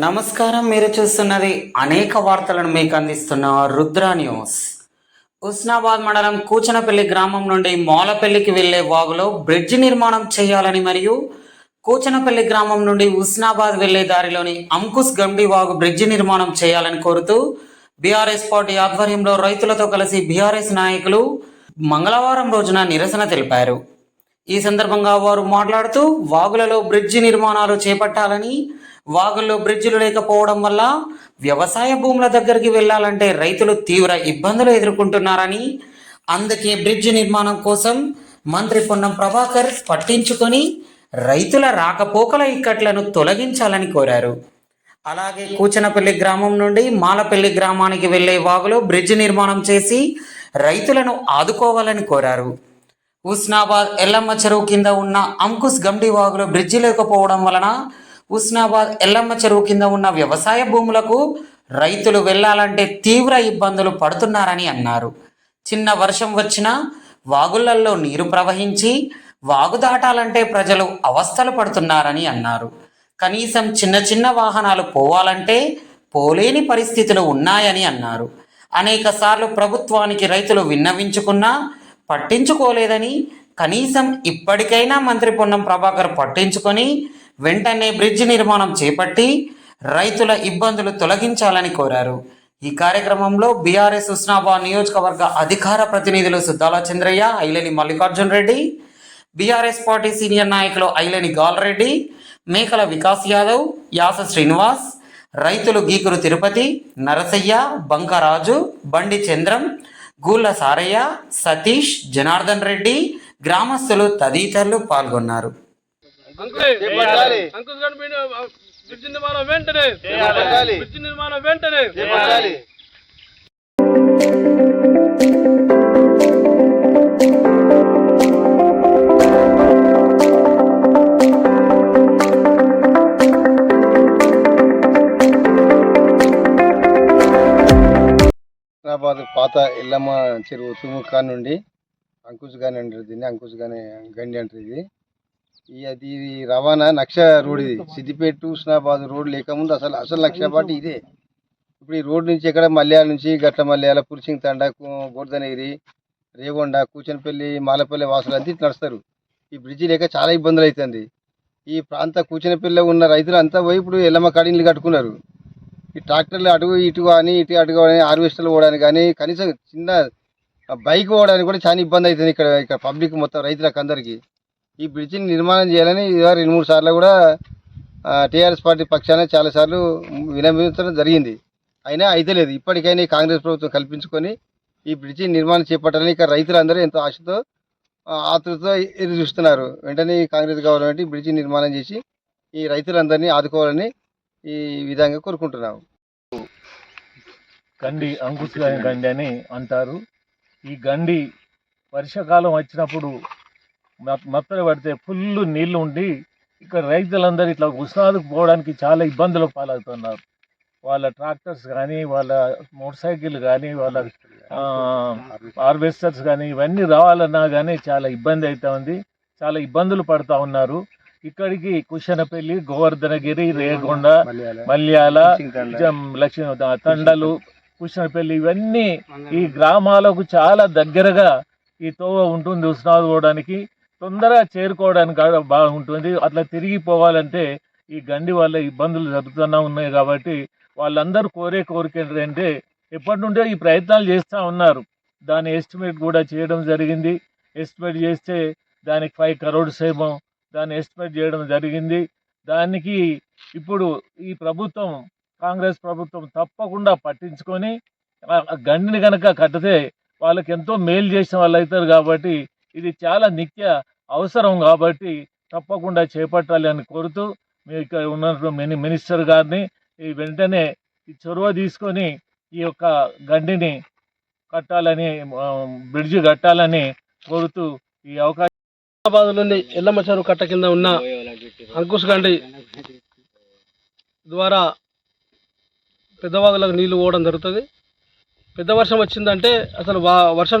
నమస్కారం. మీరు చూస్తున్నది అనేక వార్తలను మీకు అందిస్తున్న రుద్ర న్యూస్. ఉస్నాబాద్ మండలం కూచనపల్లి గ్రామం నుండి మోలపల్లికి వెళ్లే వాగులో బ్రిడ్జి నిర్మాణం చేయాలని మరియు కూచనపల్లి గ్రామం నుండి ఉస్నాబాద్ వెళ్లే దారిలోని అంకుశ్ గండి వాగు బ్రిడ్జి నిర్మాణం చేయాలని కోరుతూ బీఆర్ఎస్ పార్టీ ఆధ్వర్యంలో రైతులతో కలిసి బీఆర్ఎస్ నాయకులు మంగళవారం రోజున నిరసన తెలిపారు. ఈ సందర్భంగా వారు మాట్లాడుతూ వాగులలో బ్రిడ్జి నిర్మాణాలు చేపట్టాలని, వాగుల్లో బ్రిడ్జిలు లేకపోవడం వల్ల వ్యవసాయ భూముల దగ్గరికి వెళ్లాలంటే రైతులు తీవ్ర ఇబ్బందులు ఎదుర్కొంటున్నారని, అందుకే బ్రిడ్జి నిర్మాణం కోసం మంత్రి పొన్నం ప్రభాకర్ పట్టించుకొని రైతుల రాకపోకల ఇక్కట్లను తొలగించాలని కోరారు. అలాగే కూచనపల్లి గ్రామం నుండి మాలపల్లి గ్రామానికి వెళ్లే వాగులో బ్రిడ్జి నిర్మాణం చేసి రైతులను ఆదుకోవాలని కోరారు. ఉస్నాబాద్ ఎల్లమ్మ చెరువు కింద ఉన్న అంకుశ్ గండి వాగులో బ్రిడ్జి లేకపోవడం వలన ఉస్నాబాద్ ఎల్లమ్మ చెరువు కింద ఉన్న వ్యవసాయ భూములకు రైతులు వెళ్లాలంటే తీవ్ర ఇబ్బందులు పడుతున్నారని అన్నారు. చిన్న వర్షం వచ్చినా వాగులలో నీరు ప్రవహించి వాగు దాటాలంటే ప్రజలు అవస్థలు పడుతున్నారని అన్నారు. కనీసం చిన్న చిన్న వాహనాలు పోవాలంటే పోలేని పరిస్థితులు ఉన్నాయని అన్నారు. అనేక సార్లు ప్రభుత్వానికి రైతులు విన్నవించుకున్నా పట్టించుకోలేదని, కనీసం ఇప్పటికైనా మంత్రి పొన్నం ప్రభాకర్ పట్టించుకొని వెంటనే బ్రిడ్జి నిర్మాణం చేపట్టి రైతుల ఇబ్బందులు తొలగించాలని కోరారు. ఈ కార్యక్రమంలో బీఆర్ఎస్ ఉస్నాబాద్ నియోజకవర్గ అధికార ప్రతినిధులు Suddala Chandraiah, Aileni Mallikarjun Reddy, BRS party senior నాయకులు ఐలేని గాల్రెడ్డి, మేకల వికాస్ యాదవ్, యాస శ్రీనివాస్, రైతులు గీకురు తిరుపతి, నరసయ్య, బంకరాజు, బండి చంద్రం, గూళ్ళ సారయ్య, సతీష్, జనార్దన్ రెడ్డి, గ్రామస్తులు తదితరులు పాల్గొన్నారు. పాత ఎల్లమ్మ చెరువు తుముకా నుండి అంకుశ్ గాని అంటారు, దీన్ని అంకుశ్ గాని గండి అంటారు. అది రవాణా లక్ష రోడ్, ఇది సిద్దిపేట ఉస్నాబాద్ రోడ్ లేకముందు అసలు లక్ష పాటు ఇదే. ఇప్పుడు ఈ రోడ్ నుంచి ఎక్కడ మల్యాల నుంచి గట్ల మల్యాల, పురుషింగ్ తండ, గోర్ధనగిరి, రేగొండ, కూచనపల్లి, మాలపల్లి వాసులు అంతా నడుస్తారు. ఈ బ్రిడ్జి లేక చాలా ఇబ్బందులు అవుతుంది. ఈ ప్రాంత కూచనపల్లిలో ఉన్న రైతులు అంతా పోయి ఇప్పుడు ఎల్లమ్మ కాడిని కట్టుకున్నారు. ఈ ట్రాక్టర్లు అటు ఇటు కానీ అటు కానీ హార్వెస్టర్లు పోవడానికి కానీ, కనీసం చిన్న బైక్ పోవడానికి కూడా చాలా ఇబ్బంది అవుతుంది ఇక్కడ పబ్లిక్ మొత్తం రైతులకు అందరికీ. ఈ బ్రిడ్జిని నిర్మాణం చేయాలని 2-3 సార్లు కూడా టీఆర్ఎస్ పార్టీ పక్షాన చాలాసార్లు విన్నవించడం జరిగింది. అయినా అయితే లేదు. ఇప్పటికైనా కాంగ్రెస్ ప్రభుత్వం కల్పించుకొని ఈ బ్రిడ్జి నిర్మాణం చేపట్టాలని ఇక్కడ రైతులందరూ ఎంతో ఆశతో ఆతృతతో ఎదురు చూస్తున్నారు. వెంటనే కాంగ్రెస్ గవర్నమెంట్ ఈ బ్రిడ్జి నిర్మాణం చేసి ఈ రైతులందరినీ ఆదుకోవాలని ఈ విధంగా కోరుకుంటున్నాము. గండి అంకుశ్ గండి అని అంటారు. ఈ గండి వర్షాకాలం వచ్చినప్పుడు మత్తలు పడితే ఫుల్ నీళ్లు ఉండి ఇక్కడ రైతులందరూ ఇట్లా ఉస్నాదుకు పోవడానికి చాలా ఇబ్బందులు పాలవుతున్నారు. వాళ్ళ ట్రాక్టర్స్ కానీ, వాళ్ళ మోటార్ సైకిల్ కానీ, వాళ్ళ హార్వెస్టర్స్ కానీ ఇవన్నీ రావాలన్నా కానీ చాలా ఇబ్బంది అవుతా ఉంది. చాలా ఇబ్బందులు పడుతూ ఉన్నారు. ఇక్కడికి కుషనపల్లి, గోవర్ధనగిరి, రేగొండ, మల్యాల, లక్ష్మీ తండలు, కుషనపల్లి ఇవన్నీ ఈ గ్రామాలకు చాలా దగ్గరగా ఈ తోవ ఉంటుంది. ఉస్నాబాద్ పోవడానికి తొందరగా చేరుకోవడానికి బాగుంటుంది. అట్లా తిరిగిపోవాలంటే ఈ గండి వల్ల ఇబ్బందులు జరుగుతూనే ఉన్నాయి. కాబట్టి వాళ్ళందరూ కోరిక ఏంటంటే ఎప్పటి నుండో ఈ ప్రయత్నాలు చేస్తూ ఉన్నారు. దాని ఎస్టిమేట్ కూడా చేయడం జరిగింది. ఎస్టిమేట్ చేస్తే దానికి 5 crores ఏమో దాన్ని ఎస్టిమేట్ చేయడం జరిగింది. దానికి ఇప్పుడు ఈ ప్రభుత్వం, కాంగ్రెస్ ప్రభుత్వం తప్పకుండా పట్టించుకొని గండిని కనుక కట్టితే వాళ్ళకి ఎంతో మేలు చేసిన వాళ్ళు అవుతారు. కాబట్టి ఇది చాలా నిత్య అవసరం. కాబట్టి తప్పకుండా చేపట్టాలి అని కోరుతూ ఇక్కడ ఉన్న మినిస్టర్ గారిని ఈ వెంటనే ఈ చొరవ తీసుకొని ఈ యొక్క గండిని కట్టాలని, బ్రిడ్జి కట్టాలని కోరుతూ ఈ అవకాశం. హైదరాబాద్లోని ఎల్లమ్మ చెరువు కట్ట కింద ఉన్న అంకుశ్ గండి ద్వారా పెద్దవాగులకు నీళ్లు పోవడం జరుగుతుంది. పెద్ద వర్షం వచ్చిందంటే అసలు వర్షం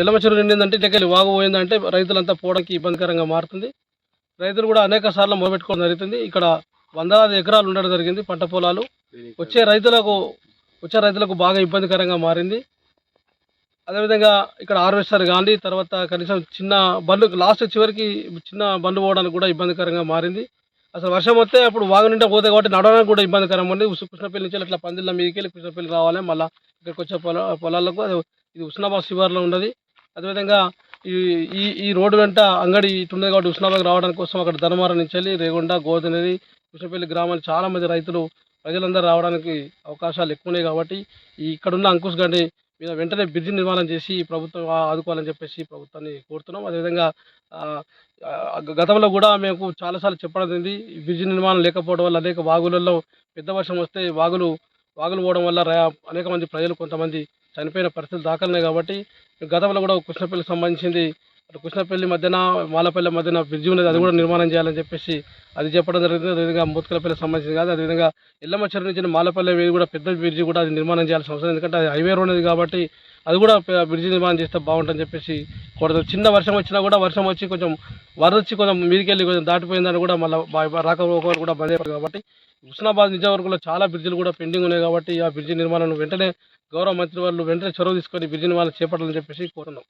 ఎల్లమ్మ చెరువు నిండిందంటే ఇటకెళ్ళి వాగు పోయిందంటే రైతులంతా పోవడానికి ఇబ్బందికరంగా మారుతుంది. రైతులు కూడా అనేక సార్లు మొదలుపెట్టుకోవడం జరుగుతుంది. ఇక్కడ వందలాది ఎకరాలు ఉండడం జరిగింది పంట పొలాలు. వచ్చే రైతులకు బాగా ఇబ్బందికరంగా మారింది. అదేవిధంగా ఇక్కడ హార్వెస్టర్ కానీ తర్వాత కనీసం చిన్న బండ్లు లాస్ట్ చివరికి చిన్న బండ్లు పోవడానికి కూడా ఇబ్బందికరంగా మారింది. అసలు వర్షం వస్తే అప్పుడు వాగు నిండా పోతాయి కాబట్టి నడవడానికి కూడా ఇబ్బందికరంగా ఉంది. కృష్ణపల్లి నుంచి ఇట్లా పందిళ్ళ మీదకి వెళ్ళి కృష్ణపల్లి రావాలి, మళ్ళీ ఇక్కడికి వచ్చే పొలాలకు ఇది హుస్నాబాద్ శివార్లో ఉన్నది. అదేవిధంగా ఈ ఈ ఈ రోడ్డు వెంట అంగడి ఇటు ఉన్నది కాబట్టి హుస్నాబాద్ రావడానికి కోసం అక్కడ ధర్మారం నుంచి వెళ్ళి రేగొండ, గోదనది, కృష్ణపల్లి గ్రామాలు చాలామంది ప్రజలందరూ రావడానికి అవకాశాలు ఎక్కువ ఉన్నాయి. కాబట్టి ఇక్కడున్న అంకుష్ గండి మీద వెంటనే బ్రిడ్జి నిర్మాణం చేసి ప్రభుత్వం ఆదుకోవాలని చెప్పేసి ప్రభుత్వాన్ని కోరుతున్నాం. అదేవిధంగా గతంలో కూడా మేము చాలాసార్లు చెప్పడం జరిగింది. ఈ బ్రిడ్జి నిర్మాణం లేకపోవడం వల్ల అనేక వాగులలో పెద్ద వర్షం వస్తే వాగులు పోవడం వల్ల అనేక మంది ప్రజలు కొంతమంది చనిపోయిన పరిస్థితులు దాఖలున్నాయి. కాబట్టి గతంలో కూడా కృష్ణపల్లికి సంబంధించింది అటు కృష్ణపల్లి మధ్యన మాలపల్లి మధ్యన బ్రిడ్జి ఉన్నది, అది కూడా నిర్మాణం చేయాలని చెప్పేసి అది చెప్పడం జరుగుతుంది. అదేవిధంగా మోత్కలపల్లికి సంబంధించింది కాదు. అదేవిధంగా ఎల్లమ్మ చెరువు నుంచి మాలపల్లి మీద కూడా పెద్ద బ్రిడ్జి కూడా అది నిర్మాణం చేయాల్సిన అవసరం, ఎందుకంటే అది హైవే రోడ్ ఉన్నది కాబట్టి అది కూడా బ్రిడ్జి నిర్మాణం చేస్తే బాగుంటుందని చెప్పేసి కోరుతాం. చిన్న వర్షం వచ్చినా కూడా వర్షం వచ్చి కొంచెం వరదొచ్చి కొంచెం మీదికి వెళ్ళి కొంచెం దాటిపోయిందని కూడా మళ్ళీ రాకపోకలు కూడా బంద్ అయిపోయి కాబట్టి హుస్నాబాద్ నిజావర్గంలో చాలా బ్రిడ్జిలు కూడా పెండింగ్ ఉన్నాయి. కాబట్టి ఆ బ్రిడ్జి నిర్మాణం వెంటనే గౌరవ మంత్రి వాళ్ళు వెంటనే చొరవ తీసుకొని బ్రిడ్జి నిర్మాణం చేపట్టాలని చెప్పేసి కోరుతున్నాం.